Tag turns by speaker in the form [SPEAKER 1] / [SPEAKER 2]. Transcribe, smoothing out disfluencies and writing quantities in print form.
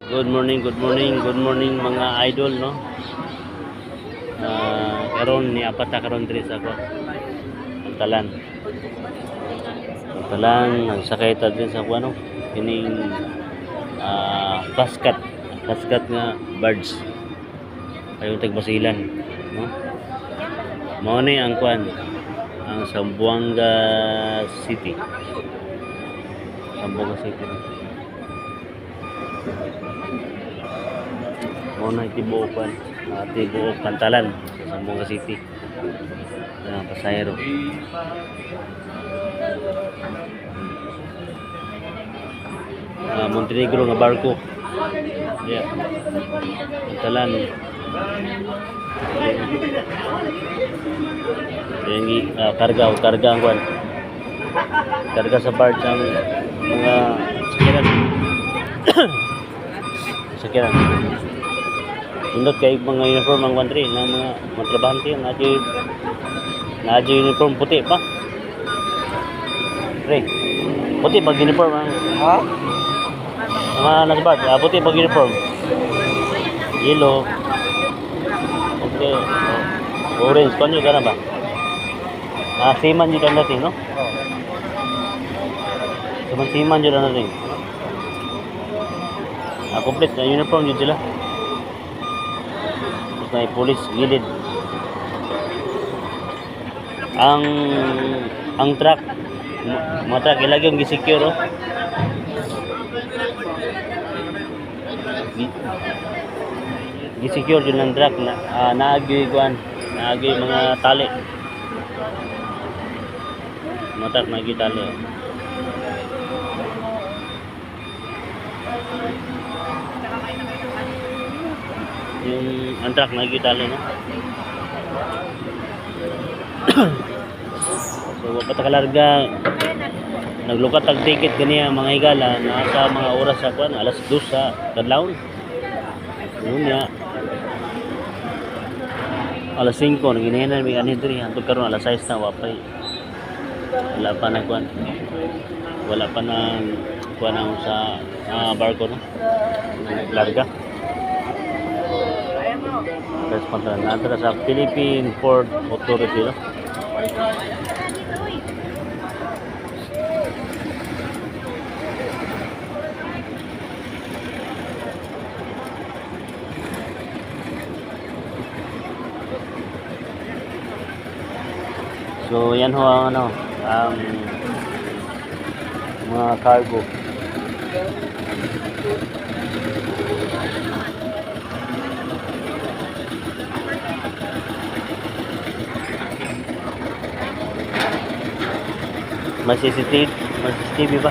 [SPEAKER 1] Good morning mga idol, no. Karon ni apat na karon diri sa ako. Talan. Talan ang sakay ta din sa kuno. Kining basket nga birds. Ayo tagbasilan, no. Mao ni ang kuan ang Zamboanga City. Zamboanga City. Muna tibuok Pantalan sa Zamboanga City. Ang pasayro. Montenegro nga barko. Yeah. Pantalan. Yung karga ang kuan. Karga sa barge ang mga sakiran. Sakiran. Indot kay mga uniform ang country na mga trabahante na uniform puti pa. Pre. Puti pag uniform ang mga nasa bar, puti pag uniform. Yellow. Okay. Orange kanyo kana ba? Seaman jud natin, no? Seaman jud natin. Complete na uniform jud sila. May police gilid. Ang truck mga truck ilagi yung gisecure, oh. Gisecure yun ng truck na naagi mga tali. Mga truck naagi tali, oh. Yung antrak nakikita no. So wapa kalarga naglukat ang ticket kaniya mga higala nasa mga oras sa kuan alas 2 sa kadlawon. Unya alas 5 naginayan mi ani diri hangtod karon alas 6 na wapay. Wala pa na kuan. Wala pa na kuan ang sa barko, no. Larga. Respondan natin sa Philippine Port Authority, no? So yan ho ang ang mga cargo. May CCTV ba?